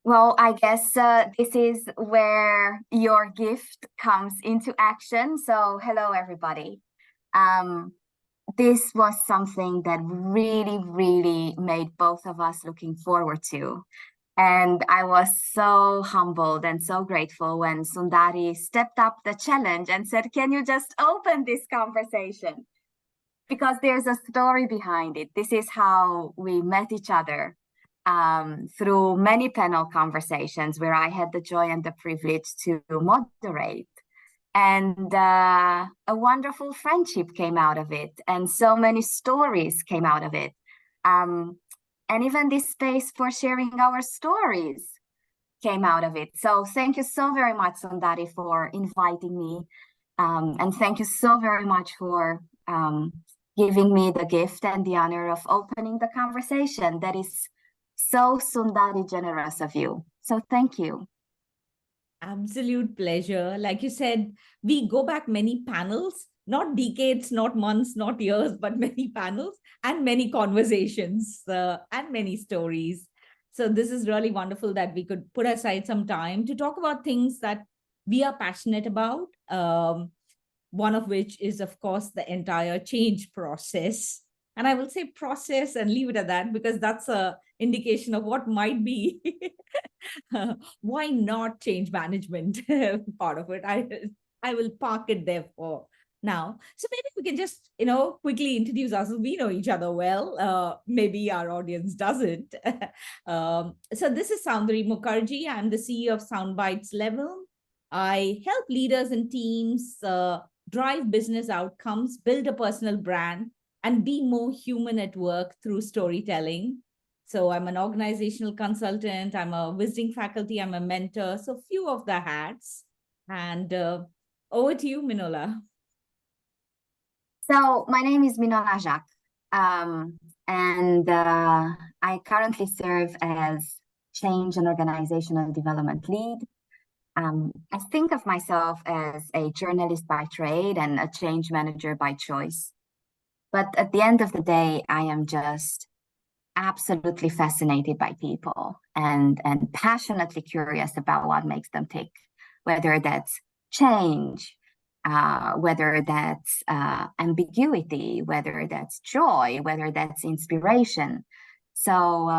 Well, I guess this is where your gift comes into action. So, hello, everybody. Um, this was something that really, really made both of us looking forward to. And I was so humbled and so grateful when Sundari stepped up the challenge and said, "Can you just open this conversation?" Because there's a story behind it. This is how we met each other through many panel conversations where I had the joy and the privilege to moderate. And a wonderful friendship came out of it, and so many stories came out of it. Um, and even this space for sharing our stories came out of it. So thank you so very much, Sundari, for inviting me. And thank you so very much for giving me the gift and the honor of opening the conversation. That is so Sundari generous of you. So thank you. Absolute pleasure. Like you said, we go back many panels, not decades, not months, not years, but many panels and many conversations and many stories. So, this is really wonderful that we could put aside some time to talk about things that we are passionate about. One of which is, of course, the entire change process. And I will say process and leave it at that because that's a indication of what might be. Why not change management part of it? I will park it there for now. So maybe we can just quickly introduce ourselves. We know each other well. Maybe our audience doesn't. So this is Soundari Mukherjee. I'm the CEO of Soundbites Level. I help leaders and teams drive business outcomes, build a personal brand, and be more human at work through storytelling. So I'm an organizational consultant, I'm a visiting faculty, I'm a mentor. So few of the hats. And over to you, Minola. So my name is Minola Jacques, and I currently serve as change and organizational development lead. I think of myself as a journalist by trade and a change manager by choice. But at the end of the day, I am just absolutely fascinated by people and passionately curious about what makes them tick, whether that's change, whether that's ambiguity, whether that's joy, whether that's inspiration. So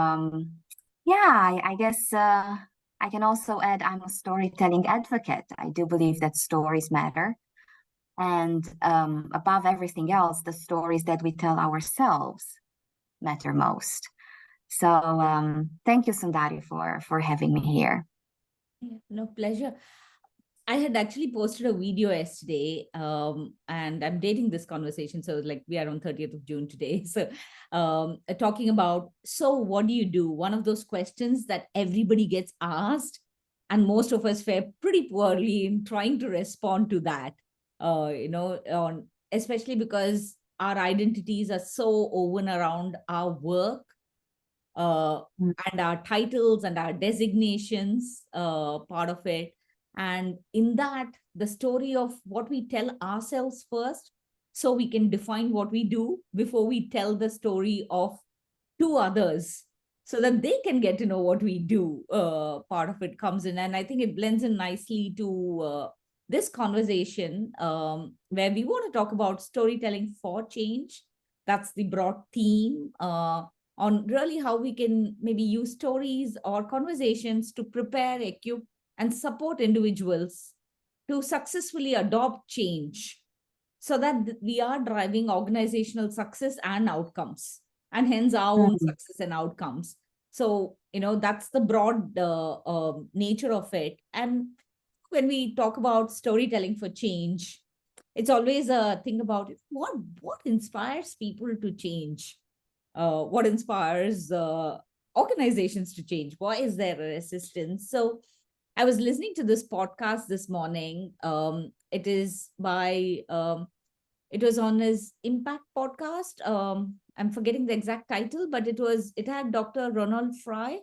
yeah, I guess I can also add I'm a storytelling advocate. I do believe that stories matter. And above everything else, the stories that we tell ourselves matter most. So thank you, Sundari, for having me here. Yeah, no pleasure. I had actually posted a video yesterday, and I'm dating this conversation. So, like, we are on 30th of June today. So, talking about, so what do you do? One of those questions that everybody gets asked, and most of us fare pretty poorly in trying to respond to that. Especially because our identities are so woven around our work uh, Mm. and our titles and our designations, part of it. And in that, the story of what we tell ourselves first, so we can define what we do before we tell the story of to others, so that they can get to know what we do. Part of it comes in. And I think it blends in nicely to this conversation, where we want to talk about storytelling for change. That's the broad theme. On really how we can maybe use stories or conversations to prepare, equip, and support individuals to successfully adopt change so that we are driving organizational success and outcomes, and hence our own Mm. success and outcomes. So, that's the broad nature of it. And when we talk about storytelling for change, it's always a thing about what inspires people to change, what inspires organizations to change, why is there a resistance. So I was listening to this podcast this morning. It was on his Impact podcast. I'm forgetting the exact title, but it had Dr. Ronald Fry,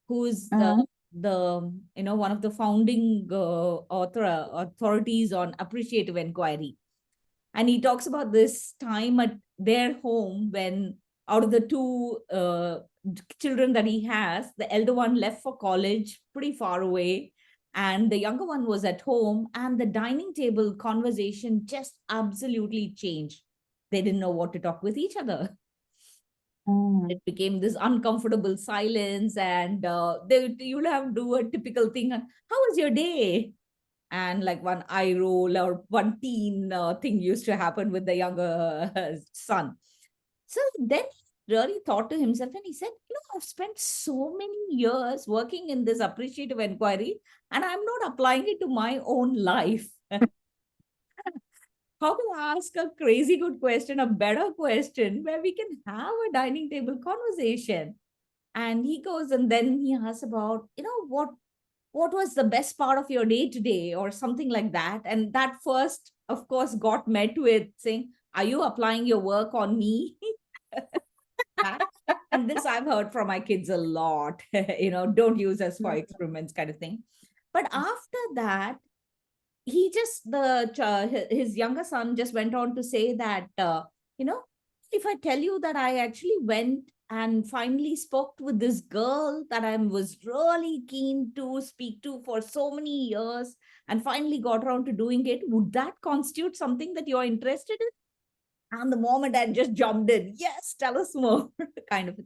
who's Mm. the one of the founding authorities on appreciative inquiry. And he talks about this time at their home when, out of the two children that he has. The elder one left for college pretty far away, and the younger one was at home, and the dining table conversation just absolutely changed. They didn't know what to talk with each other. Mm. It became this uncomfortable silence, and you'll have to do a typical thing. How was your day? And like one eye roll or one teen thing used to happen with the younger son. So then he really thought to himself and he said, I've spent so many years working in this appreciative inquiry and I'm not applying it to my own life. How to ask a crazy good question, a better question where we can have a dining table conversation? And he goes and then he asks about, what was the best part of your day today or something like that. And that first, of course, got met with saying, are you applying your work on me? And this I've heard from my kids a lot, don't use us for experiments kind of thing. But after that, his younger son just went on to say that, if I tell you that I actually went and finally spoke with this girl that I was really keen to speak to for so many years and finally got around to doing it, would that constitute something that you're interested in? And the moment I just jumped in, yes, tell us more, kind of.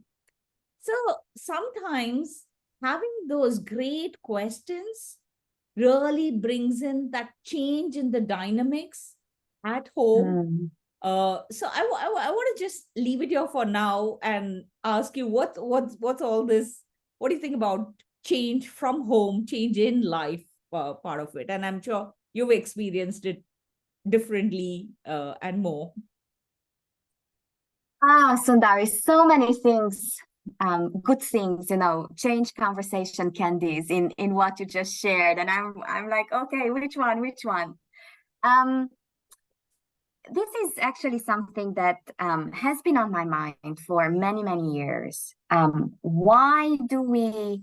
So sometimes having those great questions really brings in that change in the dynamics at home. So I want to just leave it here for now and ask you what's all this? What do you think about change from home, change in life, part of it? And I'm sure you've experienced it differently and more. Sundari, so many things, good things, change conversation candies in what you just shared. And I'm like, okay, which one? This is actually something that has been on my mind for many, many years. Why do we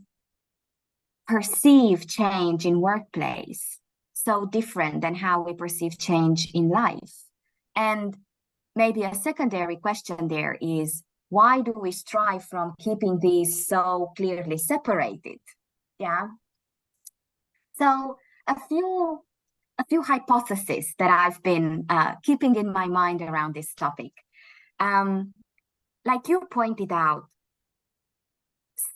perceive change in workplace so different than how we perceive change in life? And maybe a secondary question there is, why do we strive from keeping these so clearly separated? Yeah. So a few hypotheses that I've been keeping in my mind around this topic. Like you pointed out,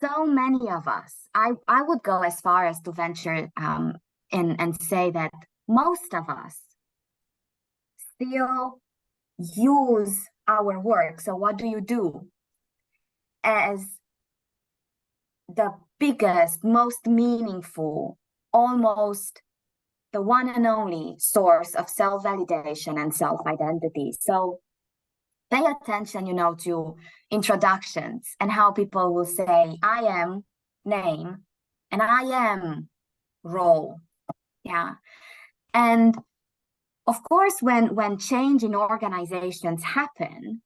so many of us, I would go as far as to venture and say that most of us still use our work. So what do you do? As the biggest, most meaningful, almost the one and only source of self-validation and self-identity. So pay attention, to introductions and how people will say, I am name and I am role. Yeah. And of course, when change in organizations happen,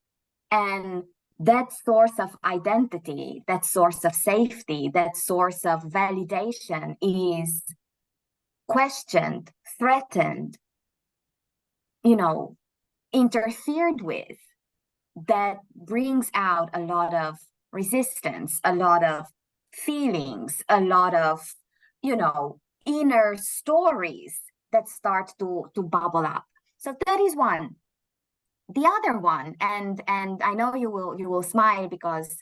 and that source of identity, that source of safety, that source of validation is questioned, threatened, interfered with, that brings out a lot of resistance, a lot of feelings, a lot of, inner stories that start to bubble up. So that is one. The other one, and I know you will smile because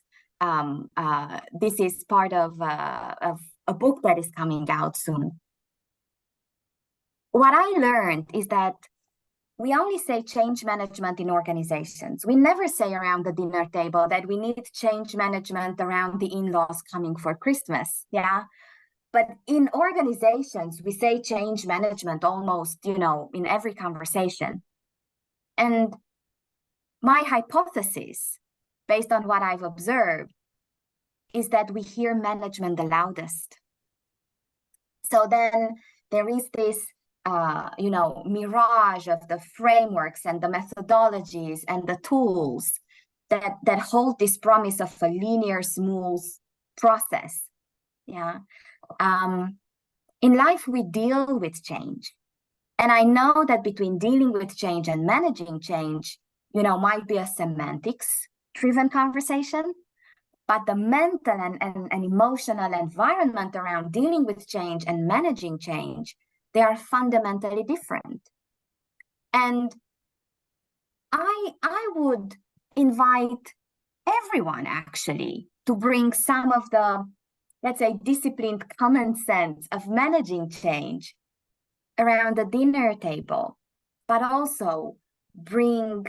this is part of a book that is coming out soon. What I learned is that we only say change management in organizations. We never say around the dinner table that we need change management around the in-laws coming for Christmas. Yeah. But in organizations, we say change management almost, in every conversation. And my hypothesis, based on what I've observed, is that we hear management the loudest. So then there is this mirage of the frameworks and the methodologies and the tools that hold this promise of a linear, smooth process. Yeah. In life, we deal with change. And I know that between dealing with change and managing change, might be a semantics-driven conversation. but the mental and emotional environment around dealing with change and managing change, they are fundamentally different. And I would invite everyone actually to bring some of the, let's say, disciplined common sense of managing change around the dinner table, but also bring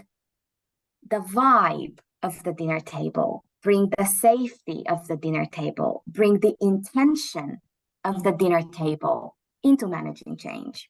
the vibe of the dinner table, bring the safety of the dinner table, bring the intention of the dinner table into managing change.